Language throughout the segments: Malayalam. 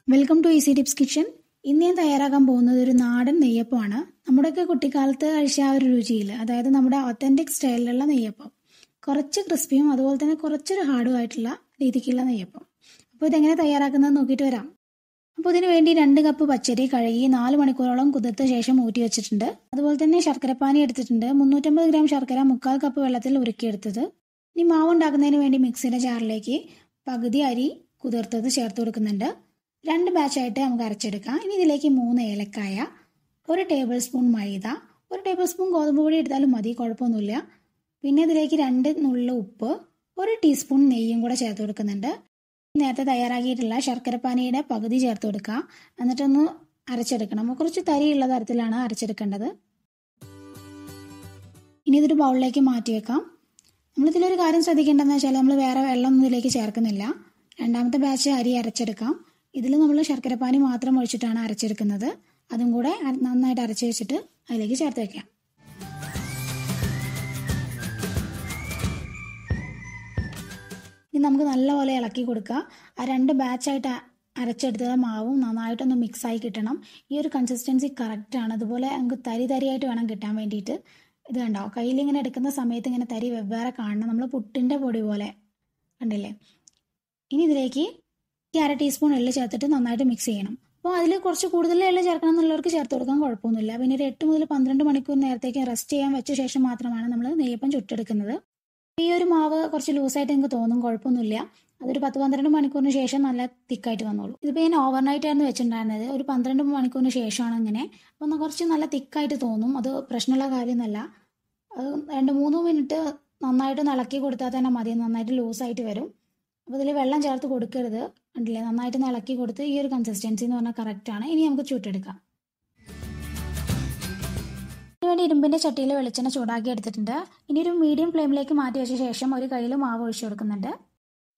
Welcome to easy tips kitchen. ഇന്ന് ഞാൻ തയ്യാറാക്കാൻ പോകുന്നത് ഒരു നാടൻ നെയ്യപ്പമാണ്. നമ്മുടെയൊക്കെ കുട്ടിക്കാലത്ത് കഴിച്ച ആ ഒരു രുചിയിൽ, അതായത് നമ്മുടെ ഒത്തന്റിക് സ്റ്റൈലിലുള്ള നെയ്യപ്പം. കുറച്ച് ക്രിസ്പിയും അതുപോലെ തന്നെ കുറച്ചൊരു ഹാർഡും ആയിട്ടുള്ള രീതിക്കുള്ള നെയ്യപ്പം. അപ്പോൾ ഇതെങ്ങനെ തയ്യാറാക്കുന്നത് നോക്കിയിട്ട് വരാം. അപ്പോൾ ഇതിന് വേണ്ടി 2 കപ്പ് പച്ചരി കഴുകി 4 മണിക്കൂറോളം കുതിർത്ത ശേഷം ഊറ്റി വെച്ചിട്ടുണ്ട്. അതുപോലെ തന്നെ ശർക്കരപ്പാനി എടുത്തിട്ടുണ്ട്. 350 ഗ്രാം ശർക്കര 3/4 കപ്പ് വെള്ളത്തിൽ ഉരുക്കിയെടുത്തത്. ഇനി മാവ് ഉണ്ടാക്കുന്നതിന് വേണ്ടി മിക്സിയുടെ ജാറിലേക്ക് പകുതി അരി കുതിർത്തത് ചേർത്ത് കൊടുക്കുന്നുണ്ട്. 2 ബാച്ചായിട്ട് നമുക്ക് അരച്ചെടുക്കാം. ഇനി ഇതിലേക്ക് 3 ഏലക്കായ, 1 ടേബിൾ സ്പൂൺ മൈദ, 1 ടേബിൾ സ്പൂൺ ഗോതമ്പ് പൊടി എടുത്താലും മതി, കുഴപ്പമൊന്നുമില്ല. പിന്നെ ഇതിലേക്ക് 2 നുള്ള ഉപ്പ്, 1 ടീസ്പൂൺ നെയ്യും കൂടെ ചേർത്ത് കൊടുക്കുന്നുണ്ട്. നേരത്തെ തയ്യാറാക്കിയിട്ടുള്ള ശർക്കരപ്പാനിയുടെ പകുതി ചേർത്ത് കൊടുക്കുക. എന്നിട്ടൊന്ന് അരച്ചെടുക്കണം. കുറച്ച് തരിയുള്ള തരത്തിലാണ് അരച്ചെടുക്കേണ്ടത്. ഇനി ഇതൊരു ബൗളിലേക്ക് മാറ്റി വെക്കാം. നമ്മളിതിലൊരു കാര്യം ശ്രദ്ധിക്കേണ്ടതെന്ന് വെച്ചാൽ നമ്മൾ വേറെ വെള്ളമൊന്നും ഇതിലേക്ക് ചേർക്കുന്നില്ല. 2ാമത്തെ ബാച്ച് അരി അരച്ചെടുക്കാം. ഇതിൽ നമ്മൾ ശർക്കരപ്പാനി മാത്രം ഒഴിച്ചിട്ടാണ് അരച്ചെടുക്കുന്നത്. അതും കൂടെ നന്നായിട്ട് അരച്ച് വെച്ചിട്ട് അതിലേക്ക് ചേർത്ത് വെക്കാം. ഇനി നമുക്ക് നല്ലപോലെ ഇളക്കി കൊടുക്കുക. ആ 2 ബാച്ചായിട്ട് അരച്ചെടുത്ത മാവും നന്നായിട്ടൊന്ന് മിക്സായി കിട്ടണം. ഈ ഒരു കൺസിസ്റ്റൻസി കറക്റ്റാണ്. അതുപോലെ നമുക്ക് തരിയായിട്ട് വേണം കിട്ടാൻ വേണ്ടിയിട്ട്. ഇത് കണ്ടോ, കയ്യിൽ ഇങ്ങനെ എടുക്കുന്ന സമയത്ത് ഇങ്ങനെ തരി വെവ്വേറെ കാണണം. നമ്മൾ പുട്ടിൻ്റെ പൊടി പോലെ കണ്ടില്ലേ. ഇനി ഇതിലേക്ക് 1/2 ടീസ്പൂൺ എള്ള് ചേർത്തിട്ട് നന്നായിട്ട് മിക്സ് ചെയ്യണം. അപ്പോൾ അതിൽ കുറച്ച് കൂടുതൽ എള്ള് ചേർക്കണം എന്നുള്ളവർക്ക് ചേർത്ത് കൊടുക്കാൻ കുഴപ്പമൊന്നുമില്ല. പിന്നെ ഒരു 8 മുതൽ 12 മണിക്കൂർ നേരത്തേക്ക് റെസ്റ്റ് ചെയ്യാൻ വെച്ച ശേഷം മാത്രമാണ് നമ്മൾ നെയ്യപ്പം ചുട്ടെടുക്കുന്നത്. ഈ ഒരു മാവ് കുറച്ച് ലൂസായിട്ട് നിങ്ങൾക്ക് തോന്നും, കുഴപ്പമൊന്നുമില്ല. അതൊരു 10-12 മണിക്കൂറിന് ശേഷം നല്ല തിക്കായിട്ട് വന്നോളൂ. ഇതിപ്പോൾ ഞാൻ ഓവർനൈറ്റ് ആയിരുന്നു വെച്ചിട്ടുണ്ടായിരുന്നത്. ഒരു 12 മണിക്കൂറിന് ശേഷമാണ് ഇങ്ങനെ. അപ്പോൾ കുറച്ച് നല്ല തിക്കായിട്ട് തോന്നും. അത് പ്രശ്നമുള്ള കാര്യമൊന്നുമല്ല. അത് 2-3 മിനിറ്റ് നന്നായിട്ട് ഇളക്കി കൊടുത്താൽ തന്നെ മതി. നന്നായിട്ട് ലൂസായിട്ട് വരും. അപ്പോൾ ഇതിൽ വെള്ളം ചേർത്ത് കൊടുക്കരുത്. കണ്ടില്ലേ, നന്നായിട്ട് ഇളക്കി കൊടുത്ത് ഈ ഒരു കൺസിസ്റ്റൻസി എന്ന് പറഞ്ഞാൽ കറക്റ്റാണ്. ഇനി നമുക്ക് ചുട്ടെടുക്കാം. ഇതിനുവേണ്ടി ഇരുമ്പിൻ്റെ ചട്ടിയിൽ വെളിച്ചെണ്ണ ചൂടാക്കി എടുത്തിട്ടുണ്ട്. ഇനി ഒരു മീഡിയം ഫ്ലെയിമിലേക്ക് മാറ്റി വെച്ച ശേഷം ഒരു കയ്യിൽ മാവ് ഒഴിച്ചു കൊടുക്കുന്നുണ്ട്.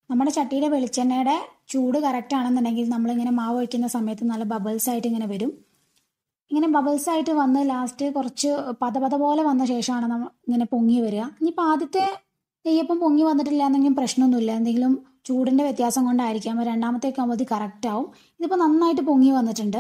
നമ്മുടെ ചട്ടിയിലെ വെളിച്ചെണ്ണയുടെ ചൂട് കറക്റ്റ് ആണെന്നുണ്ടെങ്കിൽ നമ്മളിങ്ങനെ മാവ് ഒഴിക്കുന്ന സമയത്ത് നല്ല ബബിൾസ് ആയിട്ട് ഇങ്ങനെ വരും. ഇങ്ങനെ ബബിൾസ് ആയിട്ട് വന്ന് ലാസ്റ്റ് കുറച്ച് പത പോലെ വന്ന ശേഷമാണ് നമ്മൾ ഇങ്ങനെ പൊങ്ങി വരിക. ഇനിയിപ്പോൾ ആദ്യത്തെ നെയ്യപ്പം പൊങ്ങി വന്നിട്ടില്ല എന്നെങ്കിലും പ്രശ്നമൊന്നുമില്ല. എന്തെങ്കിലും ചൂടിൻ്റെ വ്യത്യാസം കൊണ്ടായിരിക്കാം. 2ാമത്തേക്ക് ആകുമ്പോൾ ഇത് കറക്റ്റ് ആവും. ഇതിപ്പോൾ നന്നായിട്ട് പൊങ്ങി വന്നിട്ടുണ്ട്.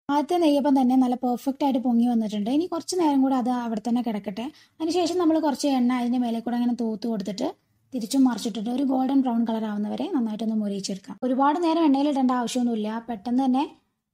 ആദ്യത്തെ നെയ്യപ്പം തന്നെ നല്ല പെർഫെക്റ്റ് ആയിട്ട് പൊങ്ങി വന്നിട്ടുണ്ട്. ഇനി കുറച്ച് നേരം കൂടെ അത് അവിടെ തന്നെ കിടക്കട്ടെ. അതിനുശേഷം നമ്മൾ കുറച്ച് എണ്ണ അതിൻ്റെ മേലെ കൂടെ അങ്ങനെ തൂത്ത് കൊടുത്തിട്ട് തിരിച്ചും മറിച്ചിട്ടിട്ട് ഒരു ഗോൾഡൻ ബ്രൗൺ കളർ ആവുന്നവരെ നന്നായിട്ടൊന്ന് മൊരിയിച്ചെടുക്കാം. ഒരുപാട് നേരം എണ്ണയിൽ ഇടേണ്ട ആവശ്യമൊന്നുമില്ല. പെട്ടെന്ന് തന്നെ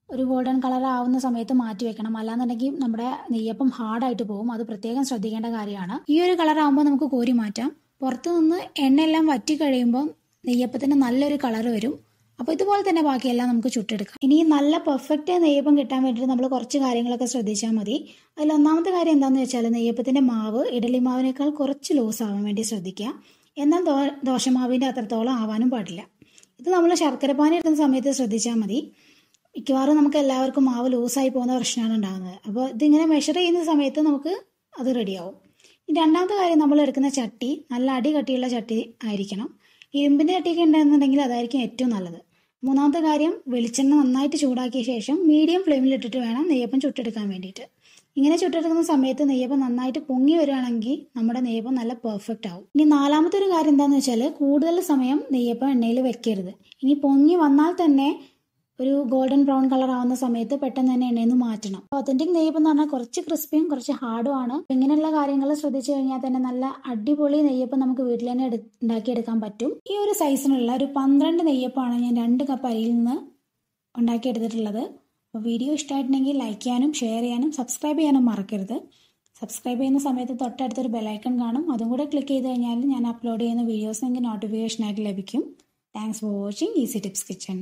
ഒരു ഗോൾഡൻ കളർ ആവുന്ന സമയത്ത് മാറ്റി വെക്കണം. അല്ലാന്നുണ്ടെങ്കിൽ നമ്മുടെ നെയ്യപ്പം ഹാർഡായിട്ട് പോകും. അത് പ്രത്യേകം ശ്രദ്ധിക്കേണ്ട കാര്യമാണ്. ഈ ഒരു കളർ ആകുമ്പോൾ നമുക്ക് കോരി മാറ്റാം. പുറത്തു നിന്ന് എണ്ണയെല്ലാം വറ്റി കഴിയുമ്പോൾ നെയ്യപ്പത്തിന് നല്ലൊരു കളർ വരും. അപ്പോൾ ഇതുപോലെ തന്നെ ബാക്കിയെല്ലാം നമുക്ക് ചുട്ടെടുക്കാം. ഇനി നല്ല പെർഫെക്റ്റ് നെയ്യപ്പം കിട്ടാൻ വേണ്ടിയിട്ട് നമ്മൾ കുറച്ച് കാര്യങ്ങളൊക്കെ ശ്രദ്ധിച്ചാൽ മതി. അതിൽ ഒന്നാമത്തെ കാര്യം എന്താണെന്ന് വെച്ചാൽ നെയ്യപ്പത്തിൻ്റെ മാവ് ഇഡലി മാവിനേക്കാൾ കുറച്ച് ലൂസ് ആവാൻ വേണ്ടി ശ്രദ്ധിക്കുക. എന്നാൽ ദോശമാവിൻ്റെ അത്രത്തോളം ആവാനും പാടില്ല. ഇത് നമ്മൾ ശർക്കരപ്പാനി എടുക്കുന്ന സമയത്ത് ശ്രദ്ധിച്ചാൽ മതി. മിക്കവാറും നമുക്ക് എല്ലാവർക്കും മാവ് ലൂസായി പോകുന്ന പ്രശ്നമാണ് ഉണ്ടാകുന്നത്. അപ്പോൾ ഇതിങ്ങനെ മെഷർ ചെയ്യുന്ന സമയത്ത് നമുക്ക് അത് റെഡിയാവും. 2ാമത്തെ കാര്യം, നമ്മൾ എടുക്കുന്ന ചട്ടി നല്ല അടി കട്ടിയുള്ള ചട്ടി ആയിരിക്കണം. ഇരുമ്പിൻ്റെ ചട്ടിയൊക്കെ ഉണ്ടെന്നുണ്ടെങ്കിൽ അതായിരിക്കും ഏറ്റവും നല്ലത്. 3ാമത്തെ കാര്യം, വെളിച്ചെണ്ണ നന്നായിട്ട് ചൂടാക്കിയ ശേഷം മീഡിയം ഫ്ലെയിമിൽ ഇട്ടിട്ട് വേണം നെയ്യപ്പം ചുട്ടെടുക്കാൻ വേണ്ടിയിട്ട്. ഇങ്ങനെ ചുട്ടെടുക്കുന്ന സമയത്ത് നെയ്യപ്പം നന്നായിട്ട് പൊങ്ങി വരികയാണെങ്കിൽ നമ്മുടെ നെയ്യപ്പം നല്ല പെർഫെക്റ്റ് ആവും. ഇനി 4ാമത്തെ ഒരു കാര്യം എന്താണെന്ന് വെച്ചാൽ, കൂടുതൽ സമയം നെയ്യപ്പം എണ്ണയിൽ വെക്കരുത്. ഇനി പൊങ്ങി വന്നാൽ തന്നെ ഒരു ഗോൾഡൻ ബ്രൗൺ കളർ ആവുന്ന സമയത്ത് പെട്ടെന്ന് തന്നെ എണ്ണയിൽ നിന്ന് മാറ്റണം. ഒത്തന്റിക് നെയ്യപ്പം എന്ന് പറഞ്ഞാൽ കുറച്ച് ക്രിസ്പിയും കുറച്ച് ഹാർഡും ആണ്. ഇങ്ങനെയുള്ള കാര്യങ്ങൾ ശ്രദ്ധിച്ചു കഴിഞ്ഞാൽ തന്നെ നല്ല അടിപൊളി നെയ്യപ്പം നമുക്ക് വീട്ടിൽ തന്നെ ഉണ്ടാക്കിയെടുക്കാൻ പറ്റും. ഈ ഒരു സൈസിനുള്ള ഒരു 12 നെയ്യപ്പമാണ് ഞാൻ 2 കപ്പ് അരിയിൽ നിന്ന് ഉണ്ടാക്കിയെടുത്തിട്ടുള്ളത്. അപ്പോൾ വീഡിയോ ഇഷ്ടമായിട്ടുണ്ടെങ്കിൽ ലൈക്ക് ചെയ്യാനും ഷെയർ ചെയ്യാനും സബ്സ്ക്രൈബ് ചെയ്യാനും മറക്കരുത്. സബ്സ്ക്രൈബ് ചെയ്യുന്ന സമയത്ത് തൊട്ടടുത്തൊരു ബെലൈക്കൺ കാണും. അതും കൂടെ ക്ലിക്ക് ചെയ്ത് കഴിഞ്ഞാൽ ഞാൻ അപ്ലോഡ് ചെയ്യുന്ന വീഡിയോസ് നിങ്ങൾക്ക് നോട്ടിഫിക്കേഷനായിട്ട് ലഭിക്കും. Thanks for watching easy tips kitchen.